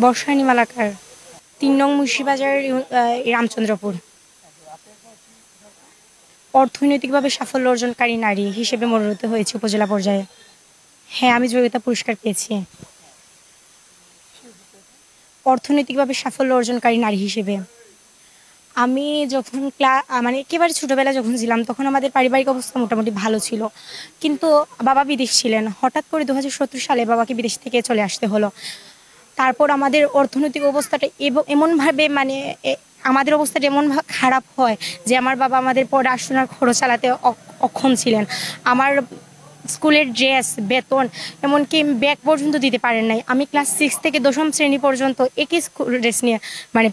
বর্ষানী মালাকার, ৩ নং মুন্সিবাজার, রামচন্দ্রপুর। অর্থনৈতিকভাবে সাফল্য অর্জনকারী নারী হিসেবে মনোনীত হয়েছে উপজেলা পর্যায়ে। হ্যাঁ, আমি যোগ্যতা পুরস্কার পেয়েছি অর্থনৈতিকভাবে সাফল্য অর্জনকারী নারী হিসেবে। আমি যখন মানে একেবারে ছোটোবেলায় যখন ছিলাম তখন আমাদের পারিবারিক অবস্থা মোটামুটি ভালো ছিল, কিন্তু বাবা বিদেশ ছিলেন। হঠাৎ করে 2017 সালে বাবাকে বিদেশ থেকে চলে আসতে হলো। তারপর আমাদের অর্থনৈতিক অবস্থাটা এমনভাবে মানে আমাদের অবস্থাটা এমন খারাপ হয় যে আমার বাবা আমাদের পড়াশোনার খরচ চালাতে অক্ষম ছিলেন। আমার স্কুলের ড্রেস, বেতন, এমনকি ব্যাগ পর্যন্ত দিতে পারেন নাই। আমি ক্লাস 6 থেকে 10ম শ্রেণী পর্যন্ত একই স্কুল ড্রেস নিয়ে মানে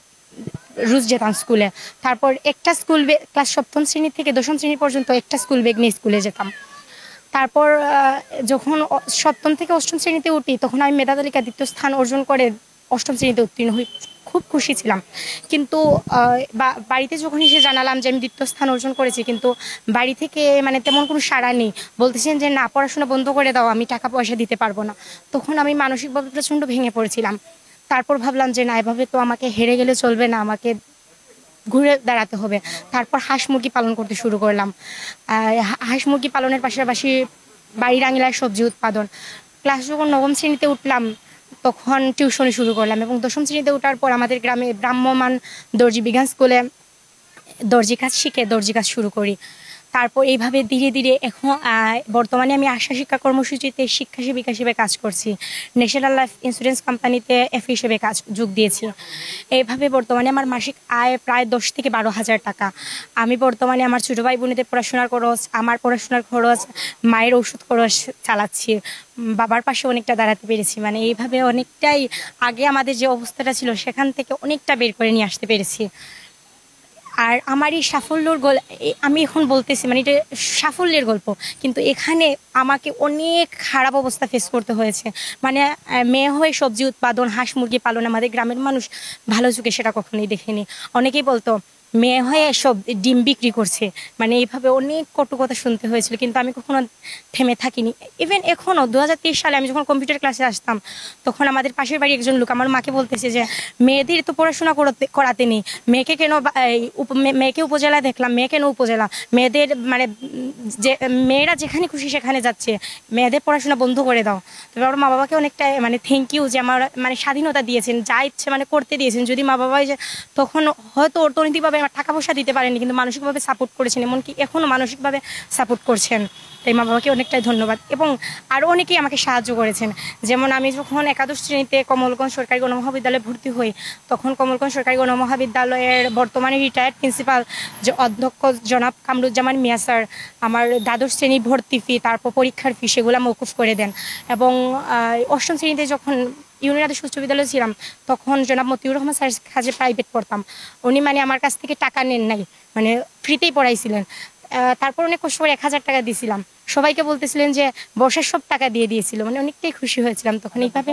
রোজ যেতাম স্কুলে। তারপর একটা স্কুল ক্লাস 7ম শ্রেণী থেকে 10ম শ্রেণী পর্যন্ত একটা স্কুল ব্যাগ নিয়ে স্কুলে যেতাম। তারপর যখন 7ম থেকে 8ম শ্রেণীতে উঠি তখন আমি মেধা তালিকা 2য় স্থান অর্জন করে 8ম শ্রেণীতে উত্তীর্ণ হই। খুব খুশি ছিলাম, কিন্তু বাড়িতে যখন এসে জানালাম যে আমি 2য় স্থান অর্জন করেছি, কিন্তু বাড়ি থেকে মানে তেমন কোনো সাড়া নেই। বলতেছেন যে না, পড়াশোনা বন্ধ করে দাও, আমি টাকা পয়সা দিতে পারবো না। তখন আমি মানসিকভাবে প্রচণ্ড ভেঙে পড়েছিলাম। তারপর ভাবলাম যে না, এভাবে তো আমাকে হেরে গেলে চলবে না, আমাকে ঘুরে দাঁড়াতে হবে। তারপর হাঁস মুরগি পালন করতে শুরু করলাম। হাঁস মুরগি পালনের পাশাপাশি বাড়ির আঙিনায় সবজি উৎপাদন। ক্লাস যখন 9ম শ্রেণীতে উঠলাম তখন টিউশনি শুরু করলাম, এবং 10ম শ্রেণীতে ওঠার পর আমাদের গ্রামে ভ্রাম্যমান দর্জি বিজ্ঞান স্কুলে দর্জি কাজ শিখে দর্জি কাজ শুরু করি। তারপর এইভাবে ধীরে ধীরে এখন বর্তমানে আমি আশা শিক্ষা কর্মসূচিতে শিক্ষা সেবিকা হিসেবে কাজ করছি। ন্যাশনাল লাইফ ইন্স্যুরেন্স কোম্পানিতে এফ হিসেবে যোগ দিয়েছি। এইভাবে বর্তমানে আমার মাসিক আয় প্রায় 10 থেকে 12,000 টাকা। আমি বর্তমানে আমার ছোটো ভাই বোনেদের পড়াশোনার খরচ, আমার পড়াশোনার খরচ, মায়ের ওষুধ খরচ চালাচ্ছি। বাবার পাশে অনেকটা দাঁড়াতে পেরেছি। মানে এইভাবে অনেকটাই আগে আমাদের যে অবস্থাটা ছিল সেখান থেকে অনেকটা বের করে নিয়ে আসতে পেরেছি। আর আমার এই সাফল্যর আমি এখন বলতেছি মানে এটা সাফল্যের গল্প, কিন্তু এখানে আমাকে অনেক খারাপ অবস্থা ফেস করতে হয়েছে। মানে মেয়ে হয়ে সবজি উৎপাদন, হাঁস মুরগি পালন আমাদের গ্রামের মানুষ ভালো চোখে সেটা কখনোই দেখেনি। অনেকেই বলতো মেয়ে হয়ে সব ডিম বিক্রি করছে, মানে এইভাবে অনেক কটু কথা শুনতে হয়েছিল, কিন্তু আমি কখনো থেমে থাকিনি। ইভেন এখনও 2023 সালে আমি যখন কম্পিউটার ক্লাসে আসতাম তখন আমাদের পাশের বাড়ি একজন লোক আমার মাকে বলতেছে যে মেয়েদের তো পড়াশোনা করাতে নেই, মেয়েকে উপজেলা দেখলাম, মেয়ে কেন উপজেলা, মেয়েদের মানে যে মেয়েরা যেখানে খুশি সেখানে যাচ্ছে, মেয়েদের পড়াশোনা বন্ধ করে দাও। তবে আমার মা বাবাকে অনেকটা মানে থ্যাংক ইউ যে আমার মানে স্বাধীনতা দিয়েছেন, যা ইচ্ছে মানে করতে দিয়েছেন। যদি মা বাবা তখন হয়তো অর্থনৈতিকভাবে টাকা পয়সা দিতে পারেনি, কিন্তু মানসিকভাবে সাপোর্ট করেছেন, এমনকি এখনও মানসিকভাবে সাপোর্ট করছেন। তাই মা বাবাকে অনেকটাই ধন্যবাদ। এবং আরও অনেকেই আমাকে সাহায্য করেছেন। যেমন আমি যখন একাদশ শ্রেণীতে কমলগঞ্জ সরকারি গণমহাবিদ্যালয়ে ভর্তি হই তখন কমলগঞ্জ সরকারি গণমহাবিদ্যালয়ের বর্তমানে রিটায়ার্ড প্রিন্সিপাল যে অধ্যক্ষ জনাব কামরুজ্জামান মিয়া স্যার আমার দ্বাদশ শ্রেণী ভর্তি ফি, তারপর পরীক্ষার ফি, সেগুলো মওকুফ করে দেন। এবং 8ম শ্রেণীতে যখন ইউনিয়ন আদর্শ উচ্চ বিদ্যালয়ে ছিলাম তখন জনাব মতিউর রহমান স্যার কাছে প্রাইভেট পড়তাম, উনি মানে আমার কাছ থেকে টাকা নেন নাই, মানে ফ্রিতেই পড়াইছিলেন। তারপর অনেক কষ্ট করে 1000 টাকা দিয়েছিলাম। সবাইকে বলতেছিলেন যে বর্ষের সব টাকা দিয়ে দিয়েছিল, মানে অনেকটাই খুশি হয়েছিলাম তখন। এইভাবে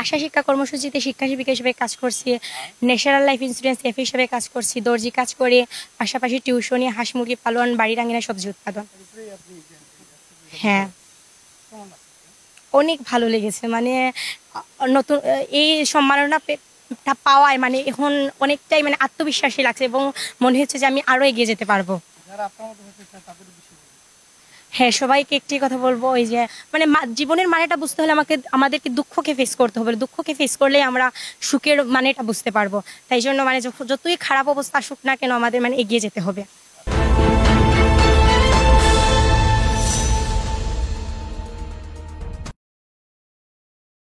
আশা শিক্ষা কর্মসূচিতে শিক্ষা সেবিকা হিসেবে কাজ করছি, ন্যাশনাল লাইফ ইন্স্যুরেন্স এফ হিসেবে কাজ করছি, দর্জি কাজ করে, পাশাপাশি টিউশনি, হাঁস মুরগি পালন, বাড়ির আঙিনায় সবজি উৎপাদন। হ্যাঁ, অনেক ভালো লেগেছে। মানে নতুন এই সম্মাননা পাওয়ায় মানে এখন অনেকটাই মানে আত্মবিশ্বাসী লাগছে, এবং মনে হচ্ছে যে আমি আরও এগিয়ে যেতে পারবো। হ্যাঁ, সবাইকে একটি কথা বলবো, ওই যে মানে জীবনের মানেটা বুঝতে হলে আমাদেরকে দুঃখকে ফেস করতে হবে। দুঃখকে ফেস করলেই আমরা সুখের মানেটা বুঝতে পারবো। তাই জন্য মানে যতই খারাপ অবস্থা আসুক না কেন আমাদের মানে এগিয়ে যেতে হবে।